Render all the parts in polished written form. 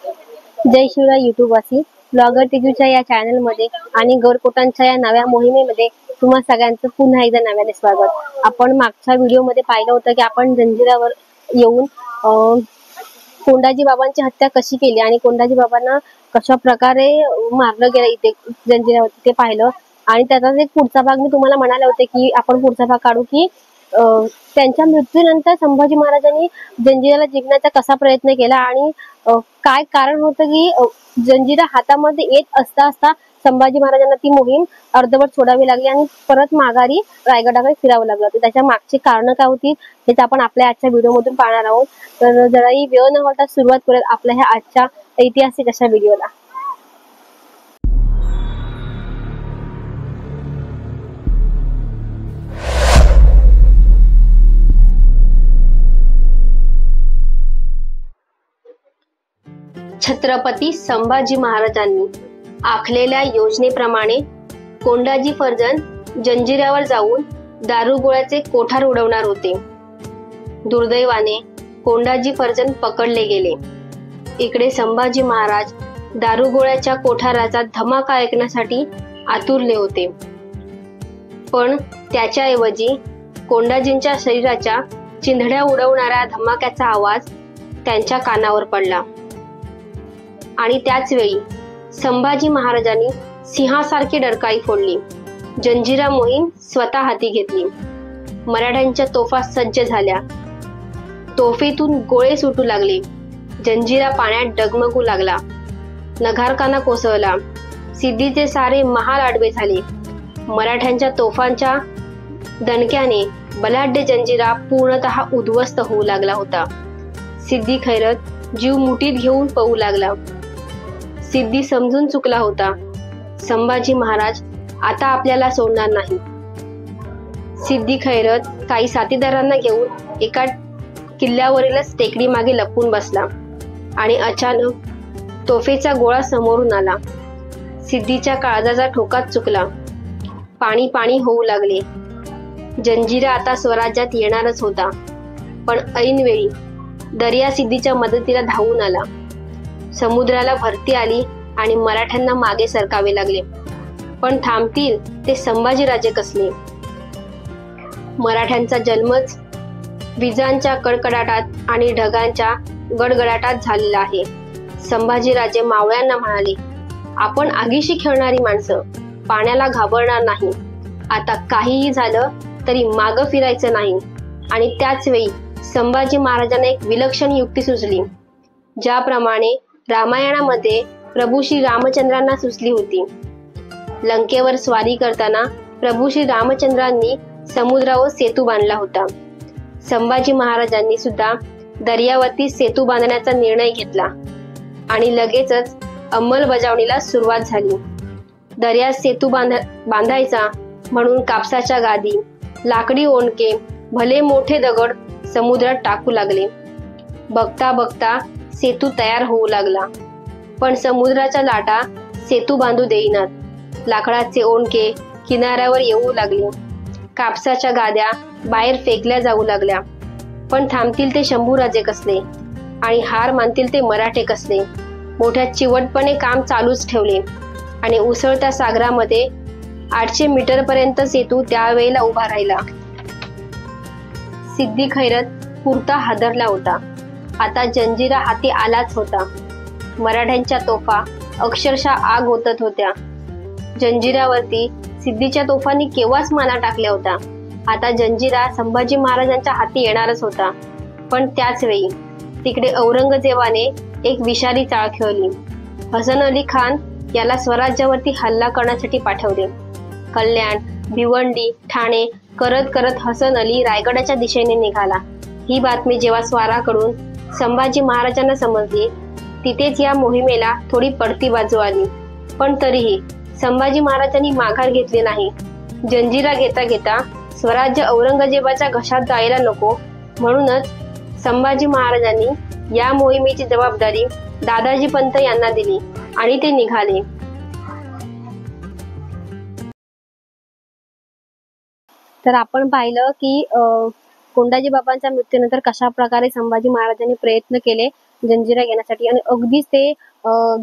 जय Shivray युट्यूबवासी blogger तेजूच्या या चॅनलमध्ये आणि गौरकोटांच्या या नव्या मोहिमेमध्ये तुम्हा सगळ्यांचं पुन्हा एकदा नव्याने स्वागत। आपण मागच्या व्हिडिओमध्ये पाहिलं होतं की आपण जंजिरावर येऊन कोंडाजी बाबांची हत्या कशी केली आणि कोंडाजी बाबांना कशा प्रकारे मारलं गेलं इथे जंजिरावर ते पाहिलं। आणि त्याचाच एक पुढचा भाग मी तुम्हाला म्हणाले होते की आपण पुढचा भाग काढू की त्यांच्या मृत्यूनंतर संभाजी महाराजांनी जंजिराला जिंकण्याचा कसा प्रयत्न केला आणि काय कारण होतं की जंजिरा हातामध्ये येत असता असता संभाजी महाराजांना ती मोहीम अर्धवट सोडावी लागली आणि परत माघारी रायगडाकडे फिरावं लागलं। तर त्याच्या मागची कारणं काय होती हेच आपण आपल्या आजच्या व्हिडिओमधून पाहणार आहोत। तर जराही वेळ न घालता सुरुवात करूया आपल्या ह्या आजच्या ऐतिहासिक अशा व्हिडिओला। छत्रपती संभाजी महाराजांनी आखलेल्या योजनेप्रमाणे कोंडाजी फर्जन जंजिऱ्यावर जाऊन दारुगोळ्याचे कोठार उडवणार होते। दुर्दैवाने कोंडाजी फर्जन पकडले गेले। इकडे संभाजी महाराज दारुगोळ्याच्या कोठाराचा धमाका ऐकण्यासाठी आतुरले होते, पण त्याच्याऐवजी कोंडाजींच्या शरीराच्या चिंधड्या उडवणाऱ्या धमाक्याचा आवाज त्यांच्या कानावर पडला। आणि त्याच वेळी संभाजी महाराजांनी सिंहासारखी डरकाळी फोडली। जंजिरा मोहीम स्वतः हाती घेतली। मराठ्यांच्या तोफा सज्ज झाल्या। तोफेतून गोळे सुटू लागले। जंजिरा पाण्यात डगमगू लागला। नगारखाना कोसळला। सिद्धीचे सारे महाल आडवे झाले। मराठ्यांच्या तोफांच्या दणक्याने बलाढ्य जंजिरा पूर्णतः उद्ध्वस्त होऊ लागला होता। सिद्धी खैरत जीव मुठीत घेऊन पळू लागला। सिद्धी समजून चुकला होता। संभाजी महाराज आता आपल्याला सोडणार नाही। सिद्धी खैरत काही साथीदारांना घेऊन एका किल्ल्यावरीलच टेकडी मागे लपून बसला आणि अचानक तोफेचा गोळा समोरून आला। सिद्धीच्या काळजाचा ठोकाच चुकला। पाणी पाणी होऊ लागले। जंजिरा आता स्वराज्यात येणारच होता, पण ऐनवेळी दर्या सिद्धीच्या मदतीला धावून आला। समुद्राला भरती आली आणि मराठ्यांना मागे सरकावे लागले, पण थांबतील ते संभाजीराजे कसले। मराठ्यांचा जन्मच विजांच्या कडकडाटात आणि ढगांच्या गडगडाटात झालेला आहे। संभाजीराजे मावळ्यांना म्हणाले, आपण आगीशी खेळणारी माणसं, पाण्याला घाबरणार नाही। आता काहीही झालं तरी मागं फिरायचं नाही। आणि त्याच वेळी संभाजी महाराजांना एक विलक्षण युक्ती सुचली, ज्याप्रमाणे रामायणामध्ये प्रभू श्री रामचंद्रांना सुचली होती। लंकेवर स्वारी करताना प्रभू श्री रामचंद्रांनी समुद्रावर सेतू बांधला होता। संभाजी महाराजांनी सुद्धा दर्यावरती सेतू बांधण्याचा निर्णय घेतला आणि लगेचच अंमलबजावणीला सुरुवात झाली। दर्यात सेतू बांधायचा म्हणून कापसाच्या गादी, लाकडी ओंडके, भले मोठे दगड समुद्रात टाकू लागले। बघता बघता सेतू तयार होऊ लागला, पण समुद्राच्या लाटा सेतू बांधू देईनात। लाकडाचे ओंडके किनाऱ्यावर येऊ लागले। कापसाच्या गाद्या बाहेर फेकल्या जाऊ लागल्या, पण थांबतील ते शंभूराजे कसले आणि हार मानतील ते मराठे कसले। मोठ्या चिवटपणे काम चालूच ठेवले आणि उसळत्या सागरामध्ये 800 मीटर पर्यंत सेतू त्यावेळेला उभा राहिला। सिद्धी खैरत पुरता हादरला होता। आता जंजिरा हाती आलाच होता। मराठ्यांच्या तोफा अक्षरशः आग ओतत होत्या। जंजिरावरती सिद्धीच्या तोफांनी केव्हाच माना टाकल्या होता। आता जंजिरा संभाजी महाराजांच्या हाती येणारच होता, पण त्याच वेळी तिकडे औरंगजेबाने एक विषारी चाळ खेळली। हसन अली खान याला स्वराज्यावरती हल्ला करण्यासाठी पाठवले। कल्याण, भिवंडी, ठाणे करत करत हसन अली रायगडाच्या दिशेने निघाला। ही बातमी जेव्हा स्वाराकडून संभाजी महाराजांना समजली, तिथेच या मोहिमेला थोडी पडती बाजू आली, पण तरीही संभाजी महाराजांनी माघार घेतली नाही। जंजिरा घेता घेता स्वराज्य औरंगजेबाच्या घशात जायला नको, म्हणूनच संभाजी महाराजांनी या मोहिमेची जबाबदारी दादाजी पंत यांना दिली आणि ते निघाले। तर आपण पाहिलं की कोंडाजी बाबांच्या मृत्यूनंतर कशा प्रकारे संभाजी महाराजांनी प्रयत्न केले जंजिरा घेण्यासाठी आणि अगदीच ते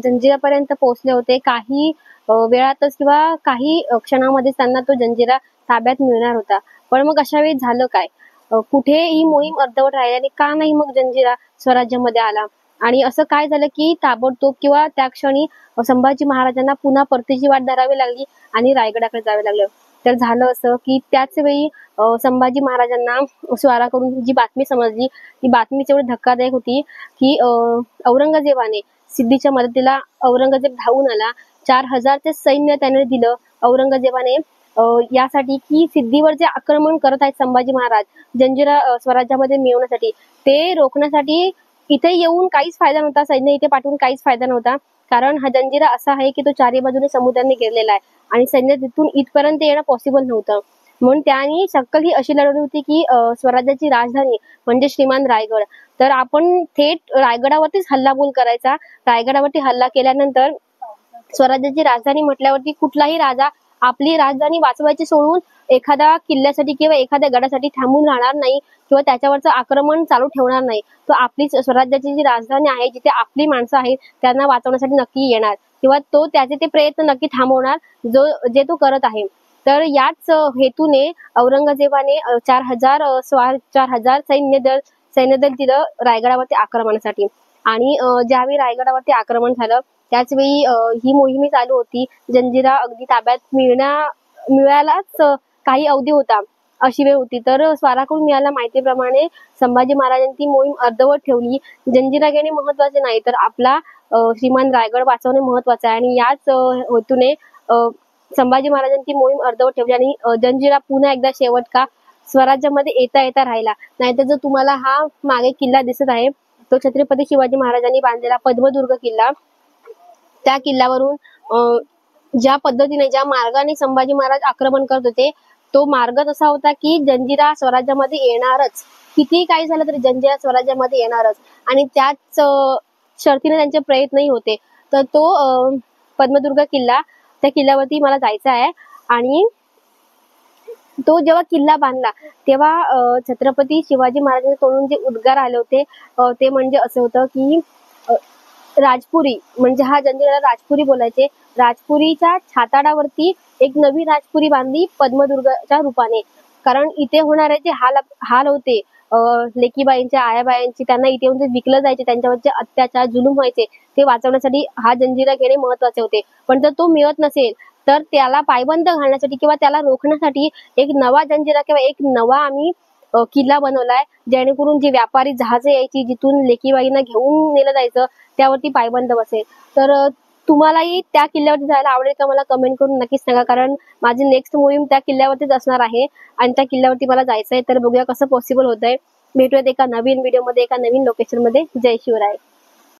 जंजिरापर्यंत पोहोचले होते. काही वेळातच किंवा काही क्षणामध्ये त्यांना तो जंजिरा ताब्यात मिळणार होता. पण मग अशा वेळी झालं काय? कुठे ही मोहीम अर्धवट राहिली आणि का नाही मग जंजिरा स्वराज्यामध्ये आला? आणि असं काय झालं की ताबडतोब किंवा त्या क्षणी संभाजी महाराजांना पुन्हा परतीची वाट धरावी लागली आणि रायगडाकडे जावे लागलं. तर झालं असं की त्याच वेळी संभाजी महाराजांना स्वाराकडून जी बातमी समजली, ती बातमी एवढी धक्कादायक होती की औरंगजेबाने सिद्धीच्या मदतीला औरंगजेब धावून आला. 4000चे सैन्य त्याने दिलं औरंगजेबाने यासाठी की सिद्धीवर जे आक्रमण करत आहेत संभाजी महाराज जंजिरा स्वराज्यामध्ये मिळवण्यासाठी, ते रोखण्यासाठी इथे येऊन काहीच फायदा नव्हता. सैन्य इथे पाठवून काहीच फायदा नव्हता. कारण हा जंजिरा असा आहे की तो चारी बाजूने समुद्राने घेरलेला आहे आणि सैन्य तिथून इथपर्यंत येणं पॉसिबल नव्हतं. म्हणून त्यांनी शक्कल ही अशी लढवली होती की स्वराज्याची राजधानी म्हणजे श्रीमान रायगड. तर आपण थेट रायगडावरतीच हल्लाबोल करायचा. रायगडावरती हल्ला केल्यानंतर स्वराज्याची राजधानी म्हटल्यावरती कुठलाही राजा आपली राजधानी वाचवायची सोडून एखाद्या किल्ल्यासाठी किंवा एखाद्या गडासाठी थांबून राहणार नाही किंवा त्याच्यावरचं आक्रमण चालू ठेवणार नाही. तो आपली स्वराज्याची जी राजधानी आहे, जिथे आपली माणसं आहेत त्यांना वाचवण्यासाठी नक्की येणार किंवा तो त्याचे ते प्रयत्न नक्की थांबवणार जे तो करत आहे. तर याच हेतूने औरंगजेबाने 4000 सैन्यदल दिलं रायगडावरती आक्रमणासाठी. आणि ज्यावेळी रायगडावरती आक्रमण झालं त्याचवेळी ही मोहीम चालू होती. जंजिरा अगदी ताब्यात मिळायलाच काही अवधी होता, अशी वेळ होती. तर स्वाराकडून मिळालेल्या माहितीप्रमाणे संभाजी महाराजांनी ती मोहीम अर्धवट ठेवली. जंजिरा घेणे महत्वाचे नाही, तर आपला श्रीमान रायगड वाचवणे महत्वाचं आहे. आणि याच हेतूने संभाजी महाराजांनी ती मोहीम अर्धवट ठेवली आणि जंजिरा पुन्हा एकदा शेवट का स्वराज्यामध्ये येता येता राहिला. नाहीतर जो तुम्हाला हा मागे किल्ला दिसत आहे, तो छत्रपती शिवाजी महाराजांनी बांधलेला पद्मदुर्ग किल्ला. त्या किल्ल्यावरून ज्या पद्धतीने ज्या मार्गाने संभाजी महाराज आक्रमण करत होते, तो मार्गच असा होता की जंजिरा स्वराज्यामध्ये येणारच. कितीही काही झालं तरी जंजिरा स्वराज्यामध्ये येणारच. आणि त्याच शर्तीने त्यांचे प्रयत्नही होते. तर तो पद्मदुर्ग किल्ला, त्या किल्ल्यावरती मला जायचं आहे. आणि तो जेव्हा किल्ला बांधला तेव्हा छत्रपती शिवाजी महाराजांच्या तोंडून जे उद्गार आले होते ते म्हणजे असं होतं की राजपुरी, म्हणजे हा जंजिराला राजपुरी बोलायचे. राजपुरीच्या छाताडावरती एक नवी राजपुरी बांधली पद्मदुर्गच्या रूपाने. कारण इथे होणारे जे हाल होते लेकीबाईंचे, आयाबाईंची, त्यांना इथे येऊन जे विकलं जायचे, त्यांच्यावरचे अत्याचार जुलूम व्हायचे, ते वाचवण्यासाठी हा जंजिरा घेणे महत्वाचे होते. पण जर तो मिळत नसेल तर त्याला पायबंद घालण्यासाठी किंवा त्याला रोखण्यासाठी एक नवा जंजिरा किंवा एक नवा आम्ही किल्ला बनवलाय, जेणेकरून जी व्यापारी जहाजे यायची, जिथून लेकीबाईंना घेऊन नेलं जायचं, त्यावरती पायबंद बसेल. तर तुम्हालाही त्या किल्ल्यावरती जायला आवडेल का मला कमेंट करून नक्कीच सांगा. कारण माझी नेक्स्ट मोहीम त्या किल्ल्यावरतीच असणार आहे आणि त्या किल्ल्यावरती मला जायचं आहे. तर बघूया कसं पॉसिबल होतंय. भेटूयात एका नवीन व्हिडिओमध्ये, एका नवीन लोकेशनमध्ये. जय शिवराय.